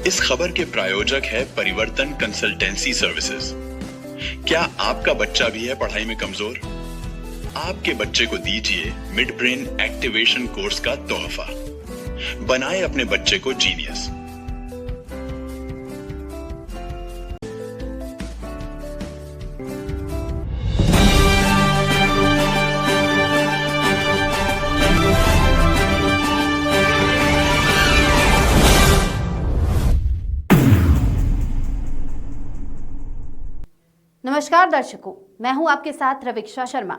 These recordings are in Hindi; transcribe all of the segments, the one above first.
इस खबर के प्रायोजक है परिवर्तन कंसल्टेंसी सर्विसेज। क्या आपका बच्चा भी है पढ़ाई में कमजोर? आपके बच्चे को दीजिए मिड ब्रेन एक्टिवेशन कोर्स का तोहफा। बनाए अपने बच्चे को जीनियस। नमस्कार दर्शकों, मैं हूं आपके साथ रविक्षा शर्मा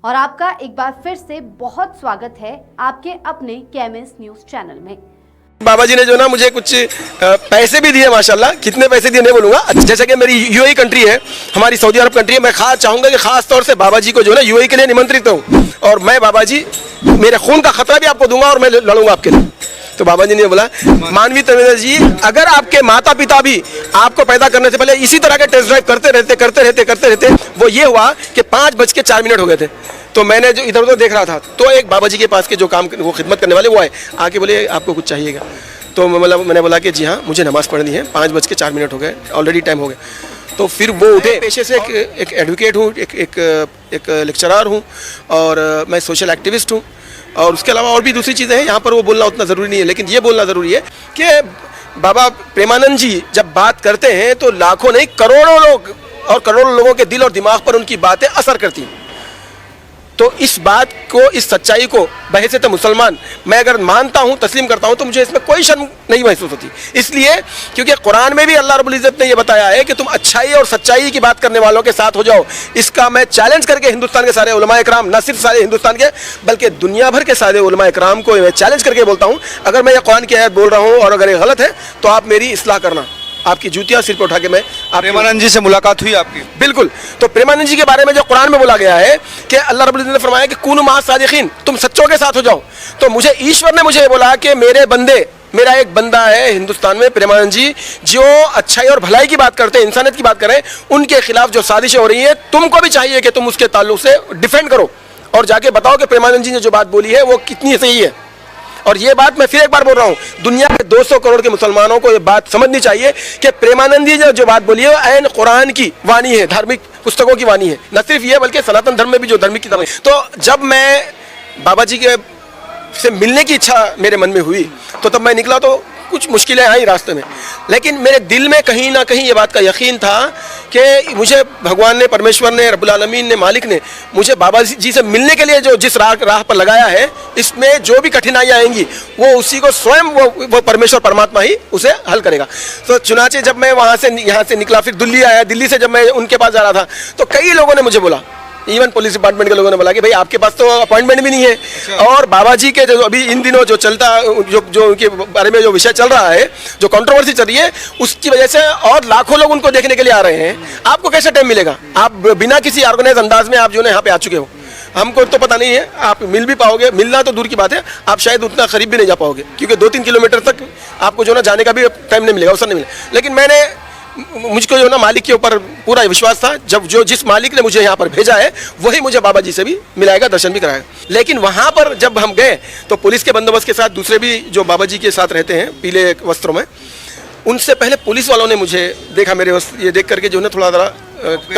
और आपका एक बार फिर से बहुत स्वागत है आपके अपने केएमएस न्यूज चैनल में। बाबा जी ने जो ना मुझे कुछ पैसे भी दिए माशाल्लाह। कितने पैसे दिए नहीं बोलूँगा। जैसे कि मेरी यूएई कंट्री है, हमारी सऊदी अरब कंट्री है, मैं चाहूँगा कि खास तौर से बाबा जी को जो ना यूएई के लिए निमंत्रित हूँ और मैं बाबा जी मेरे खून का खतरा भी आपको दूंगा और मैं लड़ूंगा आपके लिए। तो बाबा जी ने बोला, मानवी तवेंद्र जी, अगर आपके माता पिता भी आपको पैदा करने से पहले इसी तरह के टेस्ट ड्राइव करते रहते वो ये हुआ कि 5:04 हो गए थे। तो मैंने जो इधर उधर देख रहा था तो एक बाबा जी के पास के जो काम वो खिदमत करने वाले वो आए, आके बोले आपको कुछ चाहिएगा। तो मैंने बोला कि जी हाँ, मुझे नमाज़ पढ़नी है, 5:04 हो गए, ऑलरेडी टाइम हो गया। तो फिर वो उठे। पेशे से एक एडवोकेट हूँ, एक लेक्चरर हूँ और मैं सोशल एक्टिविस्ट हूँ और उसके अलावा और भी दूसरी चीज़ें हैं। यहाँ पर वो बोलना उतना ज़रूरी नहीं है, लेकिन ये बोलना ज़रूरी है कि बाबा प्रेमानंद जी जब बात करते हैं तो लाखों नहीं करोड़ों लोग और करोड़ों लोगों के दिल और दिमाग पर उनकी बातें असर करती हैं। तो इस बात को, इस सच्चाई को बहैसियत मुसलमान मैं अगर मानता हूँ, तस्लीम करता हूँ, तो मुझे इसमें कोई शर्म नहीं महसूस होती। इसलिए क्योंकि कुरान में भी अल्लाह रब्बुल इज़्ज़त ने ये बताया है कि तुम अच्छाई और सच्चाई की बात करने वालों के साथ हो जाओ। इसका मैं चैलेंज करके हिंदुस्तान के सारे उलमा इकराम, न सिर्फ सारे हिंदुस्तान के बल्कि दुनिया भर के सारे उलमा इकराम को मैं चैलेंज करके बोलता हूँ, अगर मैं ये कुरान की आयत बोल रहा हूँ और अगर ये गलत है तो आप मेरी इस्लाह करना। आपकी जूतियां सिर पर उठा के मैं। प्रेमानंद जी से मुलाकात हुई आपकी? बिल्कुल। तो प्रेमानंद जी के बारे में जो कुरान में बोला गया है कि अल्लाह रब्बुल इज़्ज़त ने फरमाया कि कुनु मअस सादिकीन, तुम सच्चों के साथ हो जाओ। तो मुझे ईश्वर ने मुझे बोला कि मेरे बंदे, मेरा एक बंदा है हिंदुस्तान में प्रेमानंद जी, जो अच्छाई और भलाई की बात करते हैं, इंसानियत की बात करें, उनके खिलाफ जो साजिशें हो रही है, तुमको भी चाहिए कि तुम उसके ताल्लुक से डिफेंड करो और जाके बताओ कि प्रेमानंद जी ने जो बात बोली है वो कितनी सही है। और ये बात मैं फिर एक बार बोल रहा हूँ, दुनिया के 200 करोड़ के मुसलमानों को ये बात समझनी चाहिए कि प्रेमानंद जी ने जो बात बोली है वो ऐन कुरान की वाणी है, धार्मिक पुस्तकों की वाणी है। न सिर्फ ये बल्कि सनातन धर्म में भी जो धार्मिक किताबें। तो जब मैं बाबा जी के से मिलने की इच्छा मेरे मन में हुई तो तब मैं निकला तो कुछ मुश्किलें आई रास्ते में, लेकिन मेरे दिल में कहीं ना कहीं ये बात का यकीन था कि मुझे भगवान ने, परमेश्वर ने, रब्बुल आलमीन ने, मालिक ने मुझे बाबा जी से मिलने के लिए जो जिस राह पर लगाया है, इसमें जो भी कठिनाइयाँ आएंगी वो उसी को स्वयं वो परमेश्वर परमात्मा ही उसे हल करेगा। तो चुनाचे जब मैं यहाँ से निकला, फिर दिल्ली आया। दिल्ली से जब मैं उनके पास जा रहा था तो कई लोगों ने मुझे बोला, इवन पुलिस डिपार्टमेंट के लोगों ने बोला कि भाई आपके पास तो अपॉइंटमेंट भी नहीं है। अच्छा। और बाबा जी के जो अभी इन दिनों जो चलता, जो उनके बारे में जो विषय चल रहा है, जो कंट्रोवर्सी चल रही है, उसकी वजह से और लाखों लोग उनको देखने के लिए आ रहे हैं। आपको कैसे टाइम मिलेगा? आप बिना किसी ऑर्गेनाइज अंदाज में आप जो है यहाँ पे आ चुके हो। हमको तो पता नहीं है आप मिल भी पाओगे, मिलना तो दूर की बात है, आप शायद उतना करीब भी नहीं जा पाओगे क्योंकि 2-3 किलोमीटर तक आपको जो ना जाने का भी टाइम नहीं मिलेगा, अवसर नहीं मिलेगा। लेकिन मुझको जो ना मालिक के ऊपर पूरा विश्वास था। जब जिस मालिक ने मुझे यहाँ पर भेजा है वही मुझे बाबा जी से भी मिलाएगा, दर्शन भी कराएगा। लेकिन वहाँ पर जब हम गए तो पुलिस के बंदोबस्त के साथ दूसरे भी जो बाबा जी के साथ रहते हैं पीले वस्त्रों में, उनसे पहले पुलिस वालों ने मुझे देखा, मेरे ये देख करके जो है थोड़ा ज़रा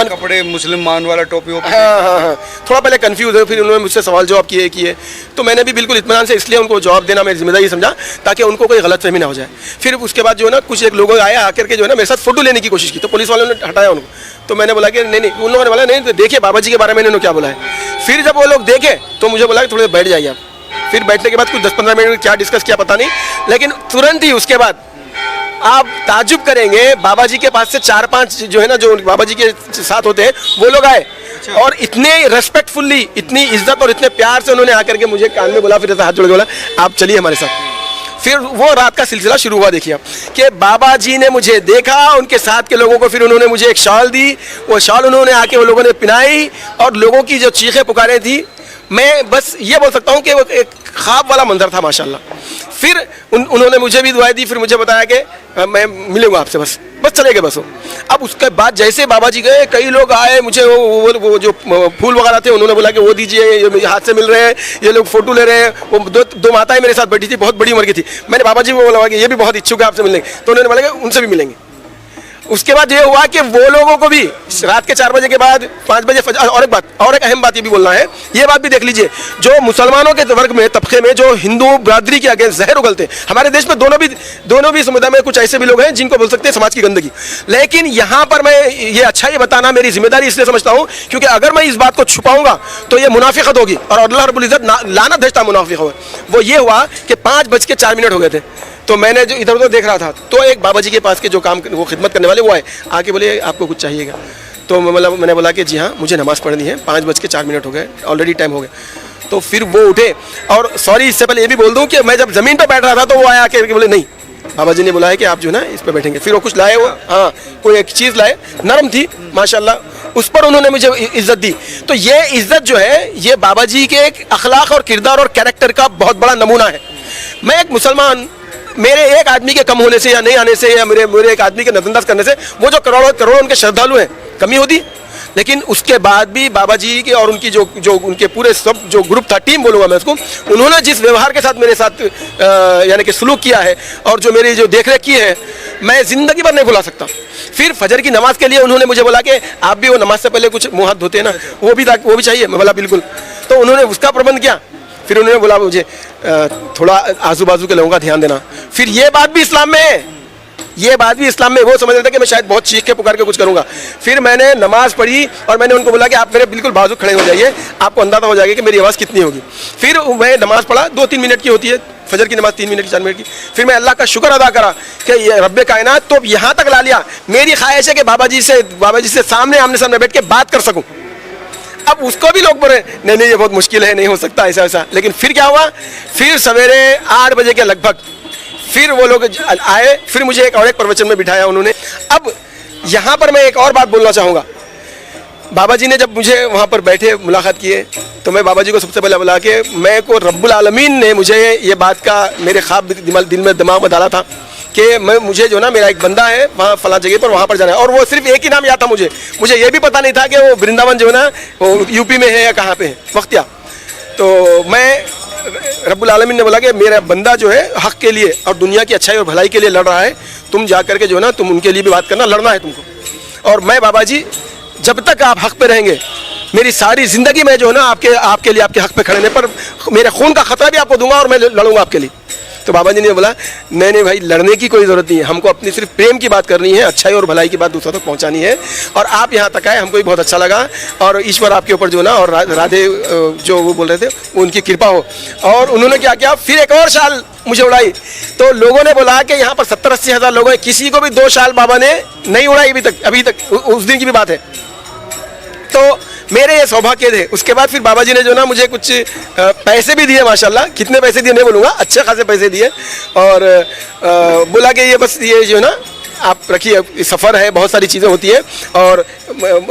कपड़े मुसलमान वाला टोपी। हाँ, थोड़ा पहले कंफ्यूज है। फिर उन्होंने मुझसे सवाल जवाब किए तो मैंने भी बिल्कुल इत्मीनान से इसलिए उनको जवाब देना मेरी जिम्मेदारी समझा ताकि उनको कोई गलतफहमी ना हो जाए। फिर उसके बाद जो है ना कुछ एक लोगों आए, आकर के जो है ना मेरे साथ फोटो लेने की कोशिश की, तो पुलिस वालों ने हटाया उनको। तो मैंने बोला कि नहीं, उन लोगों ने बोला नहीं, तो देखिए बाबा जी के बारे में इन्होंने क्या बोला है। फिर जब वो लोग देखे तो मुझे बोला कि थोड़े बैठ जाइए आप। फिर बैठने के बाद कुछ 10-15 मिनट क्या डिस्कस किया पता नहीं, लेकिन तुरंत ही उसके बाद आप ताजुब करेंगे, बाबा जी के पास से 4-5 जो है ना, जो बाबा जी के साथ होते हैं वो लोग आए। अच्छा। और इतने रेस्पेक्टफुल्ली, इतनी इज्जत और इतने प्यार से उन्होंने आकर के मुझे कान में बोला, फिर ऐसा हाथ जोड़ के बोला आप चलिए हमारे साथ। फिर वो रात का सिलसिला शुरू हुआ। देखिए आप कि बाबा जी ने मुझे देखा, उनके साथ के लोगों को फिर उन्होंने मुझे एक शॉल दी, वो शॉल उन्होंने आके वो लोगों ने पिनाई और लोगों की जो चीखें पुकारें थी, मैं बस ये बोल सकता हूँ कि वो एक ख्वाब वाला मंजर था माशाल्लाह। फिर उन्होंने मुझे भी दुआएं दी, फिर मुझे बताया कि मैं मिलूंगा आपसे, बस बस चले गए बस वो। अब उसके बाद जैसे बाबा जी गए, कई लोग आए मुझे वो जो फूल वगैरह थे उन्होंने बोला कि वो दीजिए, ये मेरे हाथ से मिल रहे हैं, ये लोग फोटो ले रहे हैं। वो दो माताएं मेरे साथ बैठी थी, बहुत बड़ी उम्र की थी। मैंने बाबा जी को बोला कि ये भी बहुत इच्छुक है आपसे मिलने, तो उन्होंने बोला कि उनसे भी मिलेंगे। उसके बाद ये हुआ कि वो लोगों को भी रात के 4 बजे के बाद 5 बजे और एक अहम बात ये भी बोलना है, ये बात भी देख लीजिए, जो मुसलमानों के वर्ग में, तबके में, जो हिंदू बरादरी के अगेंस्ट जहर उगलते हैं। हमारे देश में दोनों भी समुदाय में कुछ ऐसे भी लोग हैं जिनको बोल सकते हैं समाज की गंदगी। लेकिन यहाँ पर मैं ये बताना मेरी जिम्मेदारी इसलिए समझता हूँ क्योंकि अगर मैं इस बात को छुपाऊंगा तो ये मुनाफिकत होगी और अल्लाह रब्बुल इज्जत लानत भेजता मुनाफिक हो। वो ये हुआ कि 5:04 हो गए थे, तो मैंने जो इधर उधर देख रहा था तो एक बाबा जी के पास के जो वो खिदमत करने वाले वो आए, आके बोले आपको कुछ चाहिएगा। तो मैंने बोला कि जी हाँ मुझे नमाज़ पढ़नी है, 5:04 हो गए, ऑलरेडी टाइम हो गया। तो फिर वो उठे, और सॉरी इससे पहले ये भी बोल दूं कि मैं जब ज़मीन पर बैठ रहा था तो वो आया के बोले नहीं, बाबा जी ने बुलाया कि आप जो है ना इस पर बैठेंगे। फिर वो कुछ लाए, वो हाँ कोई एक चीज़ लाए, नरम थी माशाल्लाह, उस पर उन्होंने मुझे इज्जत दी। तो ये इज्जत जो है ये बाबा जी के एक अखलाक और किरदार और कैरेक्टर का बहुत बड़ा नमूना है। मैं एक मुसलमान, मेरे एक आदमी के कम होने से या नहीं आने से या मेरे एक आदमी के नजरअंदाज करने से वो जो करोड़ों उनके श्रद्धालु हैं कमी होती, लेकिन उसके बाद भी बाबा जी के और उनकी जो उनके पूरे सब जो ग्रुप था, टीम बोलूँगा मैं उसको, उन्होंने जिस व्यवहार के साथ मेरे साथ यानी कि सलूक किया है और जो मेरी जो देखरेख की है, मैं ज़िंदगी भर नहीं भुला सकता। फिर फजर की नमाज के लिए उन्होंने मुझे बोला कि आप भी वो नमाज से पहले कुछ मुँह हाथ धोते हैं ना, वो भी चाहिए। मैं बोला बिल्कुल। तो उन्होंने उसका प्रबंध किया। फिर उन्होंने बोला मुझे थोड़ा आजू बाजू के लोगों का ध्यान देना। फिर ये बात भी इस्लाम में है, वो समझ रहे थे कि मैं शायद बहुत चीख के पुकार के कुछ करूंगा। फिर मैंने नमाज पढ़ी और मैंने उनको बोला कि आप मेरे बिल्कुल बाजू खड़े हो जाइए, आपको अंदाजा हो जाएगा कि मेरी आवाज़ कितनी होगी। फिर मैं नमाज पढ़ा, 2-3 मिनट की होती है फजर की नमाज, 3 मिनट की 4 मिनट की। फिर मैं अल्लाह का शुक्र अदा करा कि ये रब्बे कायनात तो यहाँ तक ला लिया। मेरी ख्वाहिश है कि बाबा जी से सामने आमने सामने बैठ के बात कर सकूँ। अब उसको भी लोग बोले नहीं ये बहुत मुश्किल है, नहीं हो सकता ऐसा। लेकिन फिर क्या हुआ, फिर सवेरे 8 बजे के लगभग फिर वो लोग आए, फिर मुझे एक प्रवचन में बिठाया उन्होंने। अब यहाँ पर मैं एक और बात बोलना चाहूँगा। बाबा जी ने जब मुझे वहाँ पर बैठे मुलाकात किए तो मैं बाबा जी को सबसे पहले बोला कि मैं को रब्बुल आलमीन ने मुझे ये बात का मेरे ख्वाब दिमाग में डाला था कि मुझे जो ना मेरा एक बंदा है वहाँ फला जगह पर, वहाँ पर जाना है। और वो सिर्फ एक ही नाम याद था मुझे ये भी पता नहीं था कि वो वृंदावन जो है ना वो यूपी में है या कहाँ पे है, वक्तिया। तो मैं रब्बुल आलमीन ने बोला कि मेरा बंदा जो है हक़ के लिए और दुनिया की अच्छाई और भलाई के लिए लड़ रहा है, तुम जा करके जो है ना तुम उनके लिए भी बात करना, लड़ना है तुमको। और मैं बाबा जी जब तक आप हक़ पे रहेंगे, मेरी सारी ज़िंदगी में जो है ना आपके लिए, आपके हक़ पे खड़े पर मेरे खून का ख़तरा भी आपको दूंगा और मैं लड़ूंगा आपके लिए। तो बाबा जी ने बोला नहीं भाई, लड़ने की कोई ज़रूरत नहीं है, हमको अपनी सिर्फ प्रेम की बात करनी है, अच्छाई और भलाई की बात दूसरों तक पहुंचानी है। और आप यहाँ तक आए, हमको भी बहुत अच्छा लगा। और ईश्वर आपके ऊपर जो ना और राधे जो वो बोल रहे थे उनकी कृपा हो। और उन्होंने क्या किया, फिर एक और शाल मुझे उड़ाई। तो लोगों ने बोला कि यहाँ पर 70-80 हज़ार लोग हैं, किसी को भी 2 शाल बाबा ने नहीं उड़ाई अभी तक, उस दिन की भी बात है। तो मेरे ये सौभाग्य थे। उसके बाद फिर बाबा जी ने जो ना मुझे कुछ पैसे भी दिए, माशाल्लाह। कितने पैसे दिए नहीं बोलूँगा, अच्छे खासे पैसे दिए। और बोला कि ये बस ये जो है ना आप रखिए, सफ़र है, बहुत सारी चीज़ें होती हैं और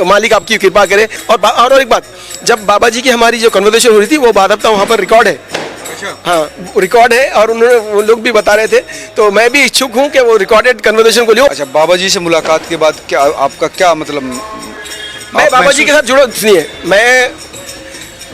मालिक आपकी कृपा करे। और एक बात, जब बाबा जी की हमारी जो कन्वर्सेशन हो रही थी वो बात वहाँ पर रिकॉर्ड है। हाँ रिकॉर्ड है और वो लोग भी बता रहे थे, तो मैं भी इच्छुक हूँ कि वो रिकॉर्डेड कन्वर्सेशन को लियो। अच्छा, बाबा जी से मुलाकात के बाद क्या आपका क्या मतलब, मैं बाबा जी के साथ जुड़ा, सुनिए,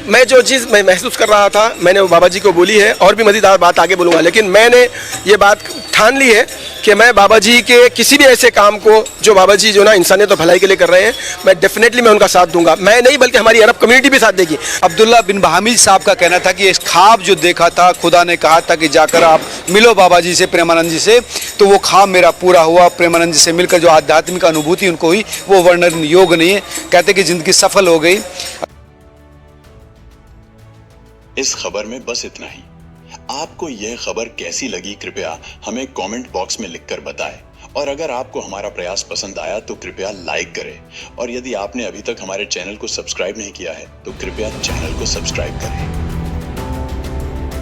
मैं जो चीज़ मैं महसूस कर रहा था मैंने वो बाबा जी को बोली है और भी मज़ीद बात आगे बोलूँगा। लेकिन मैंने ये बात ठान ली है कि मैं बाबा जी के किसी भी ऐसे काम को जो बाबा जी जो ना इंसानियत और भलाई के लिए कर रहे हैं, मैं डेफिनेटली मैं उनका साथ दूंगा। मैं नहीं बल्कि हमारी अरब कम्युनिटी भी साथ देगी। अब्दुल्ला बिन बहामिद साहब का कहना था कि इस ख्वाब जो देखा था, खुदा ने कहा था कि जाकर आप मिलो बाबा जी से, प्रेमानंद जी से, तो वो ख्वाब मेरा पूरा हुआ। प्रेमानंद जी से मिलकर जो आध्यात्मिक अनुभूति उनको हुई वो वर्णन योग्य नहीं है। कहते कि ज़िंदगी सफल हो गई। इस खबर में बस इतना ही। आपको यह खबर कैसी लगी कृपया हमें कमेंट बॉक्स में लिखकर बताएं। और अगर आपको हमारा प्रयास पसंद आया तो कृपया लाइक करें। और यदि आपने अभी तक हमारे चैनल को सब्सक्राइब नहीं किया है तो कृपया चैनल को सब्सक्राइब करें।